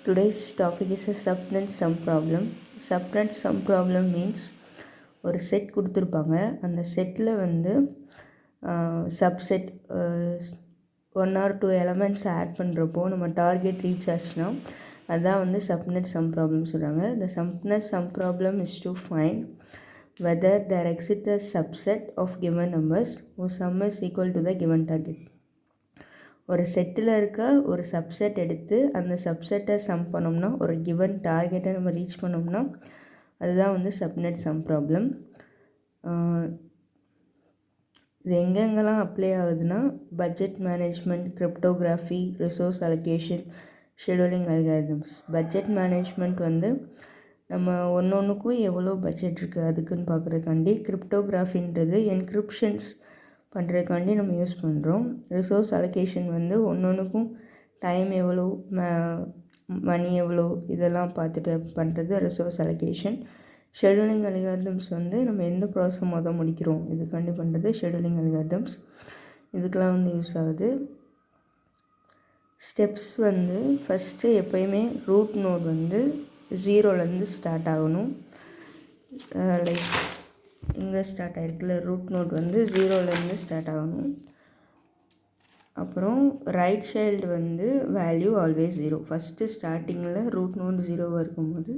Today's topic is a subnet sum problem. Subnet sum problem means ஒரு set கொடுத்துருப்பாங்க. அந்த settle வந்து subset 1 or 2 elements add பண்ணுறப்போ நம்ம டார்கெட் ரீச் ஆச்சுன்னா அதுதான் வந்து சப்நெட் சம் ப்ராப்ளம் சொல்கிறாங்க. The subnet sum problem is to find whether there exists a subset of given numbers whose sum is equal to the given target. ஒரு settle இருக்க ஒரு subset எடுத்து அந்த சப்செட்டை சம் பண்ணோம்னா ஒரு கிவன் டார்கெட்டை நம்ம ரீச் பண்ணோம்னா அதுதான் வந்து சப்நெட் சம் ப்ராப்ளம். இது எங்கெங்கெல்லாம் அப்ளை ஆகுதுன்னா budget management, cryptography, resource allocation, scheduling algorithms. Budget management வந்து நம்ம ஒன்றுக்கும் எவ்வளோ பட்ஜெட் இருக்குது அதுக்குன்னு பார்க்குறதுக்காண்டி, கிரிப்டோகிராஃபின்றது என்கிரிப்ஷன்ஸ் பண்ணுறதுக்காண்டி நம்ம யூஸ் பண்ணுறோம். ரிசோர்ஸ் அலோகேஷன் வந்து ஒன்றுக்கும் டைம் எவ்வளோ, மணி எவ்வளோ இதெல்லாம் பார்த்துட்டு பண்ணுறது ரிசோர்ஸ் அலோகேஷன். ஷெடியூலிங் அல்காரிதம்ஸ் வந்து நம்ம எந்த ப்ராசஸ் முடிக்கிறோம் இதுக்காண்டி பண்ணுறது ஷெடியூலிங் அல்காரிதம்ஸ். இதுக்கெலாம் வந்து யூஸ் ஆகுது. ஸ்டெப்ஸ் வந்து ஃபஸ்ட்டு எப்போயுமே ரூட் நோட் வந்து 0லேருந்து ஸ்டார்ட் ஆகணும். லைக் இங்கே ஸ்டார்ட் ஆகிருக்குல்ல, ரூட் நோட் வந்து 0லேருந்து ஸ்டார்ட் ஆகணும். அப்புறம் ரைட் சைல்டு வந்து வேல்யூ ஆல்வேஸ் 0. ஃபஸ்ட்டு ஸ்டார்டிங்கில் ரூட் நோட் 0வாக இருக்கும்போது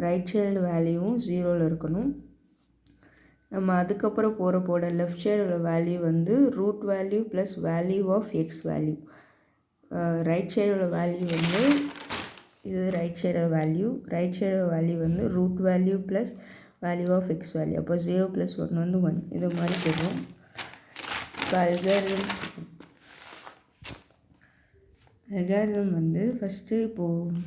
ரைட் சைல்டு வேல்யூவும் 0ல் இருக்கணும். நம்ம அதுக்கப்புறம் போட லெஃப்ட் சைடோட வேல்யூ வந்து root value plus value of x value. Right சைடோட வேல்யூ வந்து இது ரைட் சைடோட வேல்யூ வந்து root value plus value of x value. அப்போ 0 + 1 வந்து 1. இது மாதிரி போடுறோம். இப்போ அல்காரிதம் வந்து ஃபஸ்ட்டு இப்போது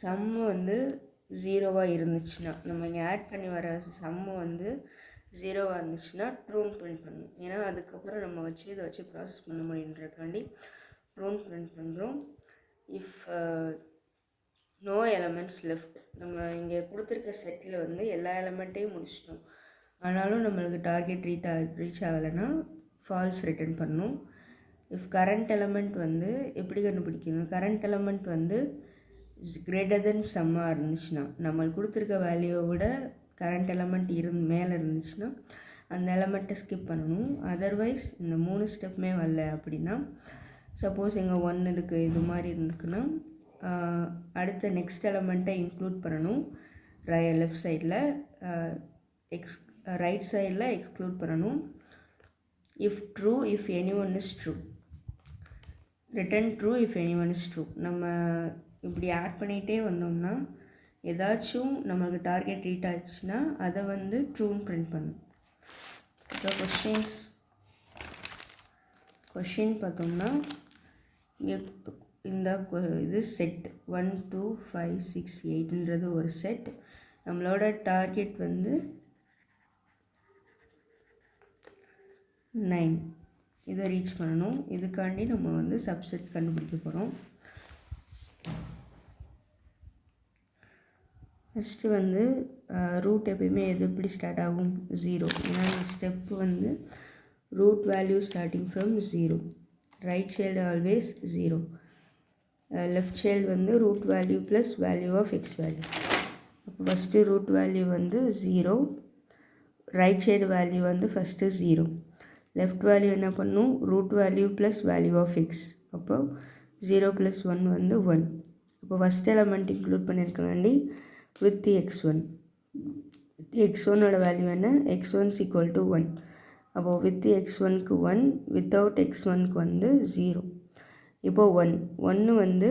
சம்மு வந்து 0வாக இருந்துச்சுன்னா, நம்ம இங்கே ஆட் பண்ணி வர சம்மு வந்து 0வாக இருந்துச்சுன்னா ட்ரூன்னு பிரிண்ட் பண்ணணும். ஏன்னா அதுக்கப்புறம் நம்ம இதை வச்சு ப்ராசஸ் பண்ண முடியுன்றதுக்காண்டி ட்ரூன்னு பிரிண்ட் பண்ணுறோம். இஃப் நோ எலமெண்ட்ஸ் லெஃப்ட், நம்ம இங்கே கொடுத்துருக்க செட்டில் வந்து எல்லா எலமெண்ட்டையும் முடிச்சிட்டோம், ஆனாலும் நம்மளுக்கு டார்கெட் ரீச் ஆகலைன்னா ஃபால்ஸ் ரிட்டர்ன் பண்ணணும். இஃப் கரண்ட் எலமெண்ட் வந்து எப்படி கண்டுபிடிக்கணும், கரண்ட் எலமெண்ட் வந்து கிரேட்டர் தென் சம்மாக இருந்துச்சுன்னா, நம்மளுக்கு கொடுத்துருக்க வேல்யூவை விட கரண்ட் எலமெண்ட் மேலே இருந்துச்சுன்னா அந்த எலமெண்ட்டை ஸ்கிப் பண்ணணும். அதர்வைஸ் இந்த 3 ஸ்டெப்புமே வரல அப்படின்னா, சப்போஸ் இங்கே 1 இருக்குது இது மாதிரி இருந்துக்குன்னா அடுத்த நெக்ஸ்ட் எலமெண்ட்டை இன்க்ளூட் பண்ணணும். லெஃப்ட் சைடில் ரைட் சைடில் எக்ஸ்க்ளூட் பண்ணணும். If true if any one is true, return true if any one is true. நம்ம இப்படி ஆட் பண்ணிகிட்டே வந்தோம்னா ஏதாச்சும் நம்மளுக்கு டார்கெட் ரீச் ஆச்சுன்னா அதை வந்து ட்ரூன்னு பிரிண்ட் பண்ணும். இப்போ கொஷின் பார்த்தோம்னா இங்கே இந்த இது செட் 1 2 5 6 8ன்றது ஒரு செட். நம்மளோட டார்கெட் வந்து 9. இதை ரீச் பண்ணணும். இதுக்காண்டி நம்ம வந்து சப்செட் கண்டுபிடிக்க போகிறோம். ஃபஸ்ட்டு வந்து ரூட் எப்பயுமே எப்படி ஸ்டார்ட் ஆகும், 0. ஏன்னா இந்த ஸ்டெப்பு வந்து root value starting from 0. Right child always 0. Left child வந்து root value plus value of x value. அப்போ ஃபஸ்ட்டு ரூட் வேல்யூ வந்து 0, ரைட் சைடு வேல்யூ வந்து ஃபஸ்ட்டு 0. லெஃப்ட் வேல்யூ என்ன பண்ணும், root value plus value of x. அப்போ 0 + 1 வந்து 1. அப்போ first element include பண்ணியிருக்காண்டி வித் x1. வித் x1ஓட வேல்யூ என்ன, x1 = 1. அப்போது வித் x1க்கு 1, வித்தவுட் x1க்கு வந்து 0. இப்போது 1 வந்து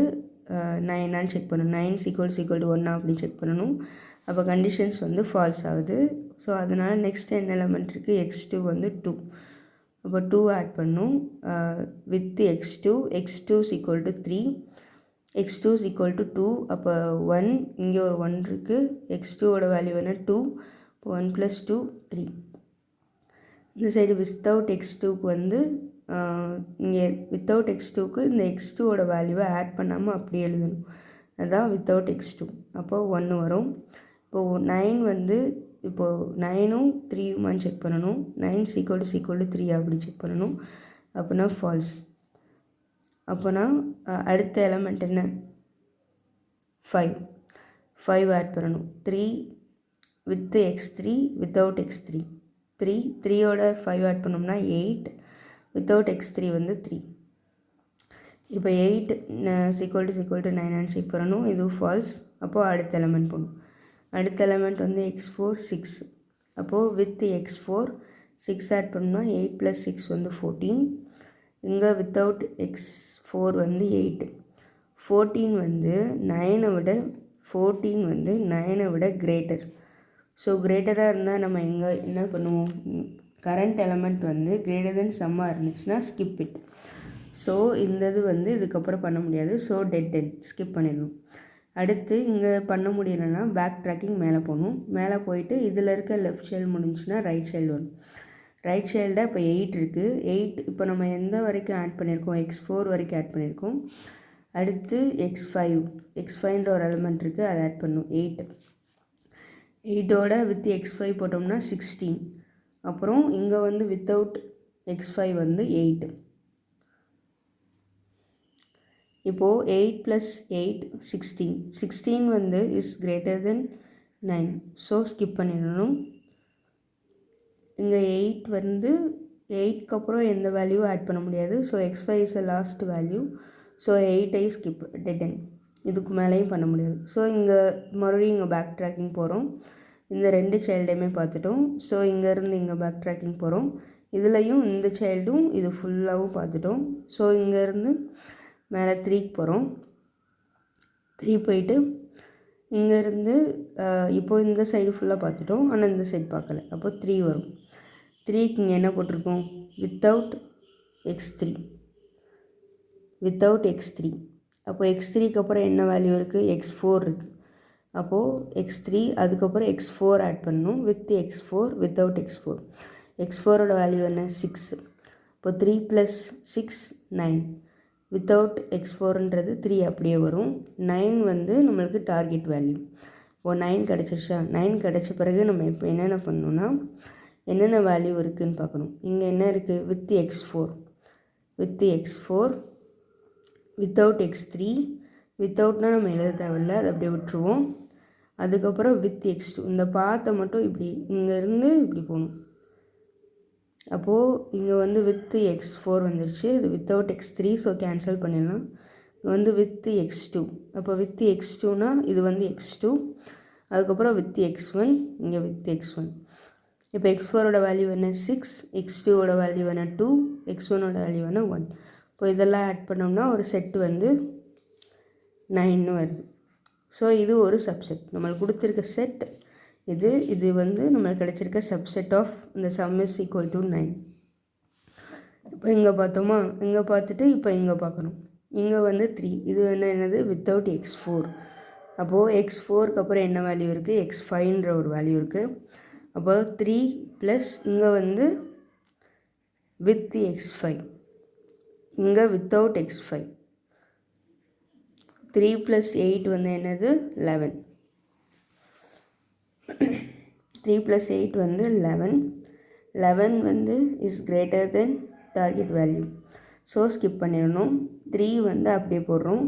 9ஆன்னு செக் பண்ணணும். 9 = 1 அப்படின்னு செக் பண்ணணும். அப்போ கண்டிஷன்ஸ் வந்து ஃபால்ஸ் ஆகுது. ஸோ அதனால் நெக்ஸ்ட் என்ன எலமெண்ட் இருக்குது, x2 வந்து 2. அப்போ 2 ஆட் பண்ணும். With x2 = 3, x2 = 2. அப்போ 1, இங்கே ஒரு 1 இருக்குது. x2ஓட வேல்யூ என்ன 2. இப்போ 1 + 2 3. இந்த சைடு வித்தவுட் x2க்கு வந்து இங்கே வித்தவுட் x2க்கு இந்த x2ஓட வேல்யூவை ஆட் பண்ணாமல் அப்படியே எழுதணும். அதுதான் வித்தவுட் x2. அப்போது 1 வரும். இப்போது 9 வந்து இப்போது 9ம் 3யுமான்னு செக் பண்ணணும். 9 = 3 அப்படி செக் பண்ணணும். அப்படின்னா ஃபால்ஸ். அப்போனா அடுத்த எலமெண்ட் என்ன 5 ஆட் பண்ணணும் 3 with x3 without x3 3யோட 5 add பண்ணோம்னா 8 வித்தவுட் x3 வந்து 3 இப்போ 8 = 9 செக் பண்ணணும் இது ஃபால்ஸ் அப்போது அடுத்த எலமெண்ட் போகணும் அடுத்த எலமெண்ட் வந்து x4 6 அப்போது வித் x4 6 ஆட் பண்ணோம்னா 8 + 6 வந்து 14 இங்கே வித்தவுட் x4 வந்து 8 14 வந்து 9 விட 14 வந்து 9 விட கிரேட்டர் ஸோ கிரேட்டராக இருந்தால் நம்ம எங்கே என்ன பண்ணுவோம் கரண்ட் எலமெண்ட் வந்து கிரேட்டர் தென் சம்மாக இருந்துச்சுன்னா ஸ்கிப் இட் ஸோ இந்த இது வந்து இதுக்கப்புறம் பண்ண முடியாது ஸோ டெட் எண்ட் ஸ்கிப் பண்ணிடணும் அடுத்து இங்கே பண்ண முடியலைன்னா பேக் ட்ராக்கிங் மேலே போகணும் மேலே போயிட்டு இதில் இருக்க லெஃப்ட் சைல்டு முடிஞ்சுன்னா ரைட் சைல்டு வரும் ரைட் சைல்டில் இப்போ 8 இருக்குது 8 இப்போ நம்ம எந்த வரைக்கும் ஆட் பண்ணியிருக்கோம் x4 வரைக்கும் ஆட் பண்ணியிருக்கோம் அடுத்து x5ன்ற ஒரு எலிமெண்ட் இருக்குது அதை ஆட் பண்ணும் 8ஓட வித் x5 போட்டோம்னா 16 அப்புறம் இங்கே வந்து வித்தவுட் x5 வந்து 8 இப்போது 8 + 8 16 வந்து is greater than 9 so skip பண்ணிடணும் இங்கே 8 வந்து 8க்கு அப்புறம் எந்த வேல்யூவும் ஆட் பண்ண முடியாது so x5 is a last value so 8ஐ ஸ்கிப் டெட் எண்ட் இதுக்கு மேலேயும் பண்ண முடியாது ஸோ இங்கே மறுபடியும் இங்கே பேக் ட்ராக்கிங் போகிறோம் இந்த 2 சைல்டையுமே பார்த்துட்டோம் ஸோ இங்கேருந்து இங்கே பேக் ட்ராக்கிங் போகிறோம் இதுலேயும் இந்த சைல்டும் இது ஃபுல்லாகவும் பார்த்துட்டோம் ஸோ இங்கேருந்து மேலே 3க்கு போகிறோம் 3 போயிட்டு இங்கேருந்து இப்போது இந்த சைடு ஃபுல்லாக பார்த்துட்டோம் ஆனால் இந்த சைடு பார்க்கல அப்போ 3 வரும் 3க்கு இங்கே என்ன போட்டிருக்கோம் வித்தவுட் x3 அப்போது x3க்கு அப்புறம் என்ன வேல்யூ இருக்குது x4 இருக்குது அப்போது x3 அதுக்கப்புறம் x4 ஆட் பண்ணணும் வித் x4 வித்தவுட் x4ஓட வேல்யூ என்ன 6 இப்போ 3 + 6 9 வித்தவுட் x4ன்றது 3 அப்படியே வரும் 9 வந்து நம்மளுக்கு டார்கெட் வேல்யூ இப்போது 9 கிடச்சிருச்சா 9 கிடச்ச பிறகு நம்ம இப்போ என்னென்ன பண்ணணும்னா என்னென்ன வேல்யூ இருக்குதுன்னு பார்க்கணும் இங்கே என்ன இருக்குது வித் x4 வித்தவுட் x3 வித்தவுட்னால் நம்ம எழுத தேவையில்லை அதை அப்படியே விட்டுருவோம் அதுக்கப்புறம் வித் x2 இந்த பாத்தை மட்டும் இப்படி இங்கேருந்து இப்படி போகணும் அப்போது இங்கே வந்து வித் x4 வந்துருச்சு இது வித்தவுட் x3 ஸோ கேன்சல் பண்ணிடலாம் இங்கே வந்து வித் x2 அப்போ வித் x2னா இது வந்து x2 அதுக்கப்புறம் வித் x1 இங்கே வித் x1 இப்போ x4ஓட வேல்யூ என்ன 6 x2ஓட வேல்யூ என்ன 2 x1ஓட வேல்யூ என்ன 1 இப்போ இதெல்லாம் ஆட் பண்ணோம்னா ஒரு செட்டு வந்து 9 வருது ஸோ இது ஒரு சப்செட் நம்மளுக்கு கொடுத்துருக்க செட் இது வந்து நம்மளுக்கு கிடச்சிருக்க சப்செட் ஆஃப் இந்த சம் இஸ் ஈக்குவல் டு 9 இப்போ இங்கே பார்த்தோமா இங்கே பார்த்துட்டு இப்போ இங்கே பார்க்கணும் இங்கே வந்து 3 இது என்னது வித்தவுட் x4 அப்போது x4க்கு அப்புறம் என்ன வேல்யூ இருக்குது x5ன்ற ஒரு வேல்யூ இருக்குது அப்போ 3 ப்ளஸ் இங்கே வந்து வித் x5 இங்கே வித்தவுட் x5 3 + 8 வந்து என்னது 11 3 + 8 வந்து 11 வந்து is greater then target value so skip பண்ணிடணும் 3 வந்து அப்படியே போடுறோம்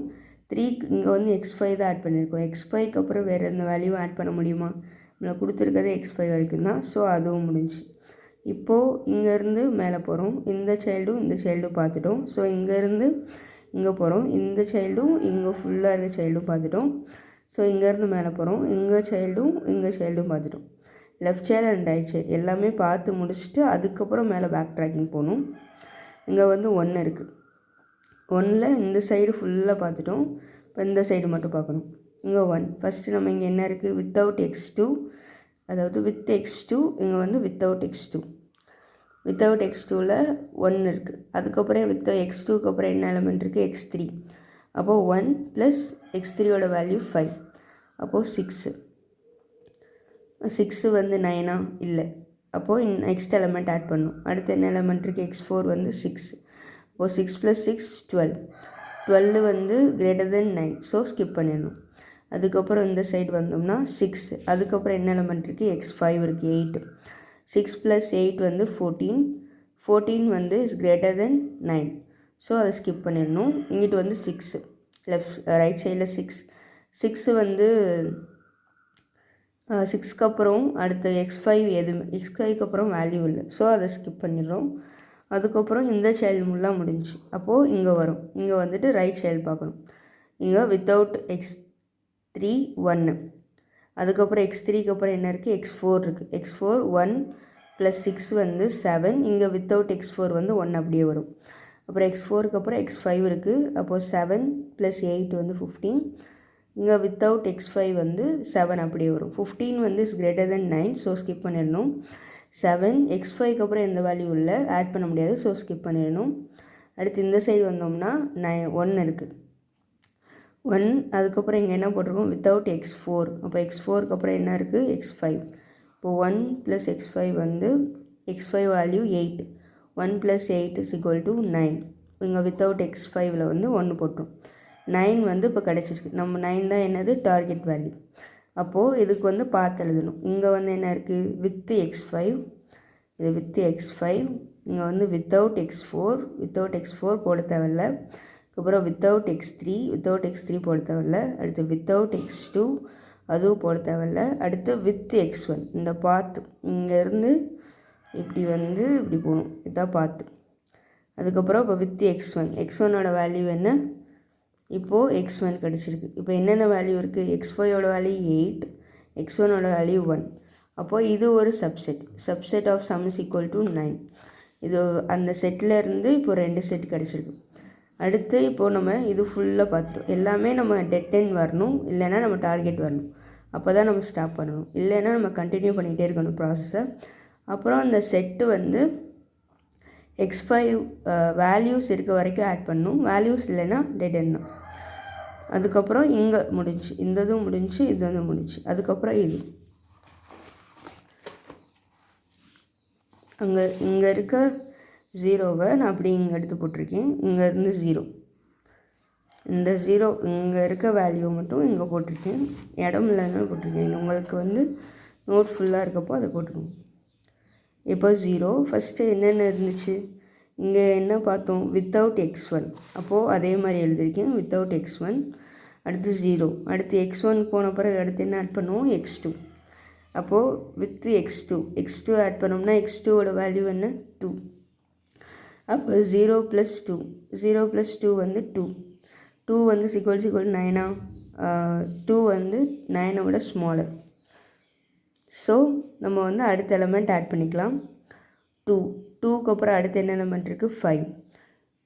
3க்கு இங்கே வந்து x5 தான் ஆட் பண்ணியிருக்கோம் x5க்கு அப்புறம் வேறு எந்த வேல்யூவும் ஆட் பண்ண முடியுமா நம்மளை கொடுத்துருக்கிறது x5 வரைக்கும் தான் ஸோ அதுவும் முடிஞ்சு இப்போது இங்கேருந்து மேலே போகிறோம் இந்த சைல்டும் பார்த்துட்டோம் ஸோ இங்கேருந்து இங்கே போகிறோம் இந்த சைல்டும் இங்கே ஃபுல்லாக இருக்க சைல்டும் பார்த்துட்டோம் ஸோ இங்கேருந்து மேலே போகிறோம் இங்கே சைல்டும் பார்த்துட்டோம் left child and right side எல்லாமே பார்த்து முடிச்சுட்டு அதுக்கப்புறம் மேலே பேக் ட்ராக்கிங் போகணும் இங்கே வந்து 1 இருக்குது 1ல் இந்த சைடு ஃபுல்லாக பார்த்துட்டோம் இப்போ இந்த சைடு மட்டும் பார்க்கணும் இங்கே 1 ஃபஸ்ட்டு நம்ம இங்கே என்ன இருக்குது வித்தவுட் x2 அதாவது வித் x2 இங்கே வந்து வித்தவுட் x2வில் 1 இருக்குது அதுக்கப்புறம் x2க்கு அப்புறம் என்ன எலிமெண்ட் இருக்குது x3 அப்போது 1 ப்ளஸ் x3யோட வேல்யூ 5 அப்போது 6 வந்து 9ஆ இல்லை அப்போது நெக்ஸ்ட் எலிமெண்ட் ஆட் பண்ணணும் அடுத்து என்ன எலிமெண்ட் இருக்குது x4 வந்து 6 அப்போது 6 + 6 12 வந்து கிரேட்டர் தென் 9 ஸோ ஸ்கிப் பண்ணிடணும் அதுக்கப்புறம் இந்த சைடு வந்தோம்னா 6 அதுக்கப்புறம் என்ன எலிமெண்ட் இருக்குது x5 இருக்குது 8 6 + 8 வந்து 14 வந்து இஸ் கிரேட்டர் தென் 9 ஸோ அதை ஸ்கிப் பண்ணிடணும். இங்கிட்டு வந்து 6 ரைட் சைடில் 6 வந்து 6க்கு அப்புறம் அடுத்து x5 எதுவுமே x5க்கு அப்புறம் வேல்யூ இல்லை. ஸோ அதை ஸ்கிப் பண்ணிடுறோம். அதுக்கப்புறம் இந்த சைல்டு ஃபுல்லாக முடிஞ்சு. அப்போது இங்கே வரும். இங்கே வந்துட்டு ரைட் சைல்டு பார்க்கணும். இங்கே வித்தவுட் x3 1. அதுக்கப்புறம் x3க்கு அப்புறம் என்ன இருக்குது, x4 இருக்குது. x4 1 + 6 வந்து 7. இங்கே வித்தவுட் x4 வந்து 1 அப்படியே வரும். அப்புறம் x4க்கு அப்புறம் x5 இருக்குது. அப்போது 7 + 8 வந்து 15. இங்கே வித்தவுட் x5 வந்து 7 அப்படியே வரும். 15 வந்து is greater than 9. So skip பண்ணிடணும். 7 x5க்கு அப்புறம் எந்த வேல்யூ இல்லை, ஆட் பண்ண முடியாது. ஸோ ஸ்கிப் பண்ணிடணும். அடுத்து இந்த சைடு வந்தோம்னா 1 இருக்குது. 1 அதுக்கப்புறம் இங்கே என்ன போட்டிருக்கோம், வித்தவுட் x4. அப்போ x4க்கு அப்புறம் என்ன இருக்குது, x5. இப்போது 1 + x5 வந்து x5 வேல்யூ 8. 1 + 8 = 9. இங்கே வித்தவுட் x5ல் வந்து 1 போட்டோம். 9 வந்து இப்போ கிடச்சிருக்கு. நம்ம 9 தான் என்னது, டார்கெட் வேல்யூ. அப்போது இதுக்கு வந்து பார்த்து எழுதணும். இங்கே வந்து என்ன இருக்குது, வித் x5, இது வித் x5. இங்கே வந்து வித்தவுட் x4 போட தேவையில்ல. அப்புறம் வித்தவுட் x3 போட தேவையில்ல. அடுத்து வித்தவுட் x2 அதுவும் போட தேவையில்ல. அடுத்து வித் x1. இந்த பாத்து இங்கேருந்து இப்படி வந்து இப்படி போகணும். இதான் பாத்து. அதுக்கப்புறம் இப்போ வித் x1ஓட வேல்யூ என்ன, இப்போது x1 கிடச்சிருக்கு. இப்போ என்னென்ன வேல்யூ இருக்குது, x5ஓட வேல்யூ 8, x1ஓட வேல்யூ 1. அப்போது இது ஒரு subset of sum is equal to 9. இது அந்த செட்டில் இருந்து இப்போ 2 செட் கிடச்சிருக்கு. அடுத்து இப்போது நம்ம இது ஃபுல்லாக பார்த்துட்டோம். எல்லாமே நம்ம டெட் எண்ட் வரணும், இல்லைன்னா நம்ம டார்கெட் வரணும். அப்போ தான் நம்ம ஸ்டாப் பண்ணணும். இல்லைன்னா நம்ம கண்டினியூ பண்ணிகிட்டே இருக்கணும் ப்ராசஸை. அப்புறம் அந்த செட்டு வந்து x5 வேல்யூஸ் இருக்க வரைக்கும் ஆட் பண்ணணும். வேல்யூஸ் இல்லைன்னா டெட் எண்ட் தான். அதுக்கப்புறம் இங்கே முடிஞ்சு, இந்த இதுவும் முடிஞ்சு, இது வந்து முடிஞ்சு. அதுக்கப்புறம் இது இங்கே இருக்க 0வை நான் அப்படி இங்கே எடுத்து போட்டிருக்கேன். இங்கேருந்து 0, இந்த 0 இங்கே இருக்க வேல்யூ மட்டும் இங்கே போட்டிருக்கேன். இடம் இல்லைன்னு போட்டிருக்கேன். உங்களுக்கு வந்து நோட் ஃபுல்லாக இருக்கப்போ அதை போட்டுக்கோங்க. இப்போ 0 ஃபஸ்ட்டு என்னென்ன இருந்துச்சு, இங்கே என்ன பார்த்தோம், வித்தவுட் x1. அப்போது அதே மாதிரி எழுதியிருக்கேன், வித்தவுட் x1. அடுத்து 0. அடுத்து x1 போன பிறகு அடுத்து என்ன ஆட் பண்ணுவோம், x2. அப்போது வித் x2 ஆட் பண்ணோம்னா x2ஓட வேல்யூ என்ன, 2. அப்போ 0 + 2 வந்து 2 வந்து = 9. 2 வந்து 9 விட ஸ்மாலர். ஸோ நம்ம வந்து அடுத்த எலமெண்ட் ஆட் பண்ணிக்கலாம். 2க்கு அப்புறம் அடுத்து என்ன எலமெண்ட் இருக்குது, 5.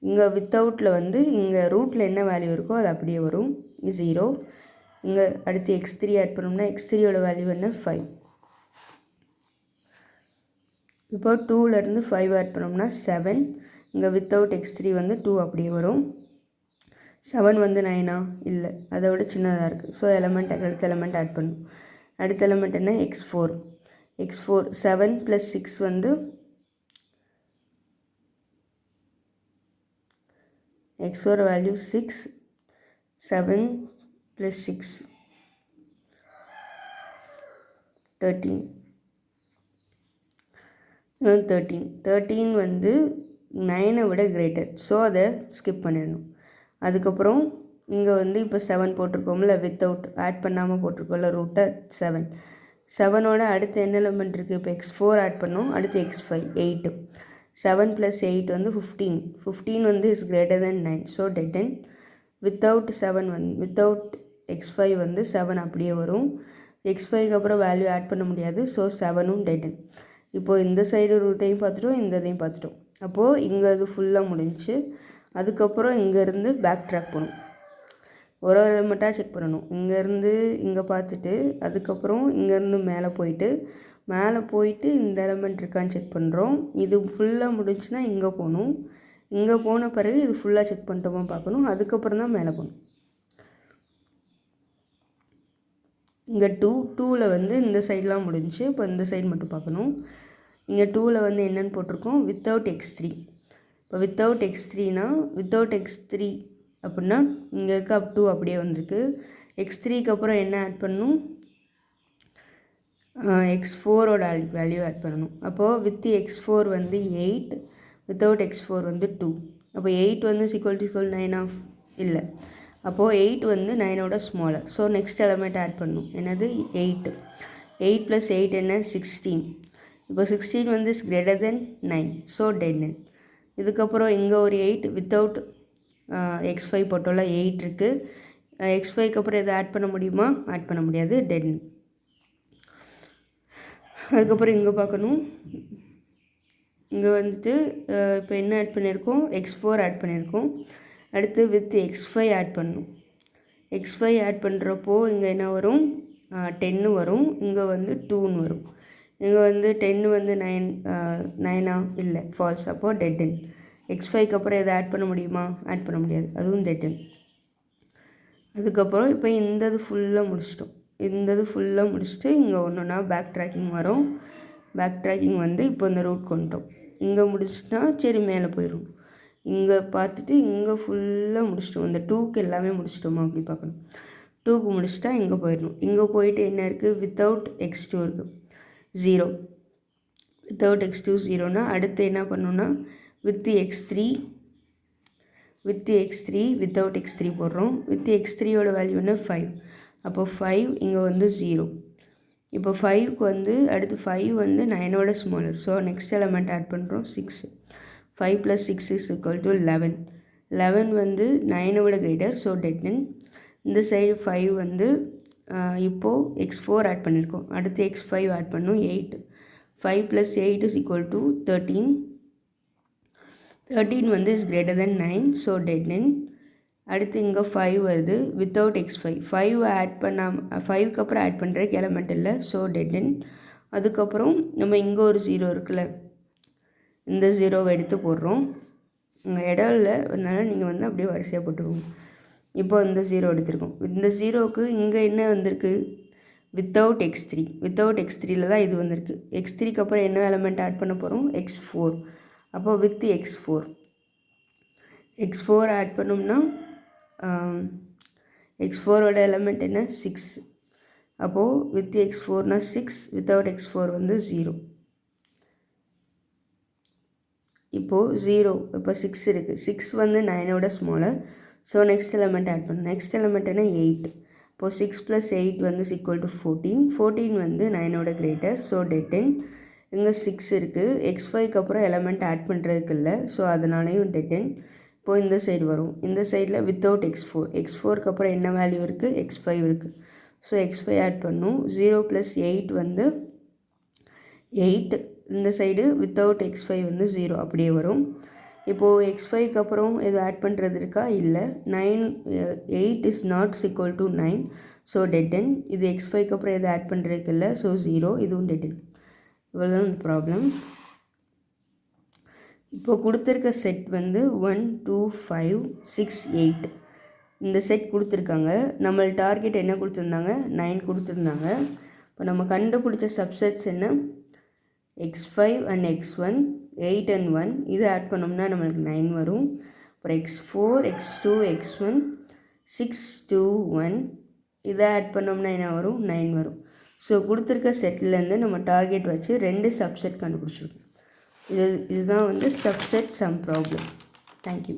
இங்கே வித்தவுட்டில் வந்து இங்கே ரூட்டில் என்ன வேல்யூ இருக்கோ அது அப்படியே வரும், 0. இங்கே அடுத்து x3 ஆட் பண்ணோம்னா x3ஓட வேல்யூ என்ன, 5. இப்போ 2லேருந்து 5 ஆட் பண்ணோம்னா 7. இங்கே வித்தவுட் x3 வந்து 2 அப்படியே வரும். 7 வந்து 9 இல்லை, அதை விட சின்னதாக இருக்குது. ஸோ அடுத்த எலமெண்ட் ஆட் பண்ணும். அடுத்த எலமெண்ட் என்ன, x4. 7 + 6 வந்து x4 வேல்யூ 6. 7 + 6 13. 13 வந்து 9 விட கிரேட்டர். ஸோ அதை ஸ்கிப் பண்ணிடணும். அதுக்கப்புறம் இங்கே வந்து இப்போ 7 போட்டிருக்கோம்ல, வித்தவுட் ஆட் பண்ணாமல் போட்டிருக்கோம்ல ரூட்டை 7. 7ஓட அடுத்து என்ன எலமெண்ட் இருக்குது, இப்போ x4 ஆட் பண்ணோம். அடுத்து x5 8. 7 + 8 வந்து 15. 15 வந்து is greater than 9. So dead end. Without x5 வந்து 7 அப்படியே வரும். x5க்கு அப்புறம் வேல்யூ ஆட் பண்ண முடியாது. ஸோ 7ம் டெட் எண்ட். இப்போது இந்த சைடு ரூட்டையும் பார்த்துட்டோம், இந்த இதையும் பார்த்துட்டோம். அப்போது இங்கே அது ஃபுல்லாக முடிஞ்சு. அதுக்கப்புறம் இங்கேருந்து பேக் ட்ராக் பண்ணணும். ஒரு எலிமெண்ட்டாக செக் பண்ணணும். இங்கேருந்து இங்கே பார்த்துட்டு அதுக்கப்புறம் இங்கேருந்து மேலே போயிட்டு இந்த எலிமெண்ட் இருக்கான்னு செக் பண்ணுறோம். இது ஃபுல்லாக முடிஞ்சுன்னா இங்கே போகணும். இங்கே போன பிறகு இது ஃபுல்லாக செக் பண்ணிட்டோமா பார்க்கணும். அதுக்கப்புறம் தான் மேலே போகணும். இங்கே 2ல் வந்து இந்த சைடெலாம் முடிஞ்சு. இப்போ இந்த சைடு மட்டும் பார்க்கணும். இங்கே 2ல் வந்து என்னென்னு போட்டிருக்கோம், வித்தவுட் x3. இப்போ வித்தவுட் x3 அப்படின்னா இங்கே இருக்க அப் டூ அப்படியே வந்திருக்கு. x3க்கு அப்புறம் என்ன ஆட் பண்ணணும், x4ஓட வேல்யூ ஆட் பண்ணணும். அப்போது வித் x4 வந்து 8, வித்தவுட் x4 வந்து 2. அப்போ 8 வந்து = 9 இல்லை. அப்போது 8 வந்து 9ஓட smaller. So next element add பண்ணணும். என்னது 8. 8 + 8 என்ன 16. இப்போ 16 வந்து is greater than 9. So dead end. இதுக்கப்புறம் இங்கே ஒரு 8 வித்தவுட் x5 போட்டோல 8 இருக்குது. x5க்கு அப்புறம் எதை ஆட் பண்ண முடியுமா? ஆட் பண்ண முடியாது. Dead end. அதுக்கப்புறம் இங்கே பார்க்கணும். இங்கே வந்துட்டு இப்போ என்ன ஆட் பண்ணியிருக்கோம்? x4 ஆட் பண்ணியிருக்கோம். அடுத்து வித் x5 ஆட் பண்ணணும். x5 ஆட் பண்ணுறப்போ இங்கே என்ன வரும்? 10 வரும். இங்கே வந்து 2ன்னு வரும். இங்கே வந்து 10 வந்து 9 இல்லை, ஃபால்ஸ். அப்போது டெட் எண்ட். x5க்கு அப்புறம் எதை ஆட் பண்ண முடியுமா? ஆட் பண்ண முடியாது. அதுவும் டெட் எண்ட். அதுக்கப்புறம் இப்போ இந்த இது ஃபுல்லாக முடிச்சிட்டோம். இந்த இது ஃபுல்லாக முடிச்சுட்டு இங்கே ஒன்றுனா பேக் ட்ராக்கிங் வரும். பேக் ட்ராக்கிங் வந்து இப்போ இந்த ரூட் கொண்டுட்டோம். இங்கே முடிச்சுட்டா சரி மேலே போயிடும். இங்கே பார்த்துட்டு இங்கே ஃபுல்லாக முடிச்சிட்டோம். இந்த 2க்கு எல்லாமே முடிச்சிட்டோமா அப்படி பார்க்கணும். 2க்கு முடிச்சிட்டா இங்கே போயிடணும். இங்கே போயிட்டு என்ன இருக்குது? வித்தவுட் x2 இருக்குது 0. வித்தவுட் x2 0னா அடுத்து என்ன பண்ணணுன்னா வித் x3 வித்தவுட் x3 போடுறோம். வித் x3யோட வேல்யூ என்ன 5. அப்போ 5 இங்கே வந்து 0. இப்போ 5க்கு வந்து அடுத்து 5 வந்து 9ஓட smaller. So next element add பண்ணுறோம் 6. 5 + 6 = 11. 11 வந்து 9ஓட கிரேட்டர். So dead end. இந்த சைடு 5 வந்து இப்போது x4 ஆட் பண்ணியிருக்கோம். அடுத்து x5 ஆட் பண்ணணும் 8. 5 + 8 = 13. 13 வந்து is greater than 9. So dead end. அடுத்து இங்கே 5 வருது வித்தவுட் x5. 5 ஆட் பண்ணாமல் 5க்கு அப்புறம் ஆட் பண்ணுறதுக்கு எலமெண்ட் இல்லை. So dead end. அதுக்கப்புறம் நம்ம இங்கே ஒரு 0 இருக்குல்ல, இந்த 0வை எடுத்து போடுறோம். இங்கே இடம் இல்லை, அதனால் நீங்கள் வந்து அப்படியே வரிசையாக போட்டுருவோம். இப்போ இந்த 0 எடுத்துருக்கோம். இந்த 0க்கு இங்கே என்ன வந்திருக்கு? Without x3. வித்தவுட் x3ல தான் இது வந்திருக்கு. x3க்கு அப்புறம் என்ன எலமெண்ட் ஆட் பண்ண போகிறோம்? x4. அப்போ வித் x4 ஆட் பண்ணோம்னா x4ஓட எலமெண்ட் என்ன 6. அப்போது வித் x4னா 6. வித்தவுட் x4 வந்து 0. இப்போது 0 இப்போ 6 இருக்குது. 6 வந்து 9ஓட smaller. So next element add பண்ணணும். நெக்ஸ்ட் எலமெண்ட் என்ன 8. இப்போது 6 + 8 வந்து = 14. 14 வந்து 9ஓட கிரேட்டர். So dead end. இங்கே 6 இருக்குது. x5க்கு அப்புறம் எலமெண்ட் ஆட் பண்ணுறதுக்கு இல்லை. ஸோ அதனாலேயும் டெட் எண்ட். இப்போது இந்த சைடு வரும். இந்த சைடில் வித்தவுட் x4. x4க்கு அப்புறம் என்ன வேல்யூ இருக்குது? x5 இருக்குது. ஸோ x5 ஆட் பண்ணும். 0 + 8 வந்து 8. இந்த சைடு வித்தவுட் x5 வந்து 0 அப்படியே வரும். இப்போது x5க்கு அப்புறம் எது ஆட் பண்ணுறது இருக்கா? இல்லை. 8 is not equal to 9. So dead end. இது x5க்கு அப்புறம் எது ஆட் பண்ணுறதுக்கு இல்லை. ஸோ 0. இதுவும் டெட் எண்ட். இவ்வளோதான் இந்த ப்ராப்ளம். இப்போது கொடுத்துருக்க செட் வந்து 1 2 5 6 8. இந்த செட் கொடுத்துருக்காங்க. நம்ம டார்கெட் என்ன கொடுத்துருந்தாங்க? 9 கொடுத்துருந்தாங்க. இப்போ நம்ம கண்டுபிடிச்ச சப்செட்ஸ் என்ன? x5 and x1, 8 and 1. இதை ஆட் பண்ணோம்னா நம்மளுக்கு 9 வரும். அப்புறம் x4 x2 x1 6 2 1. இதை ஆட் பண்ணோம்னா என்ன வரும்? 9 வரும். ஸோ கொடுத்துருக்க செட்லேருந்து நம்ம டார்கெட் வச்சு 2 சப்செட் கண்டுபிடிச்சிருக்கோம். இதுதான் வந்து சப்செட் சம் ப்ராப்ளம். தேங்க்யூ.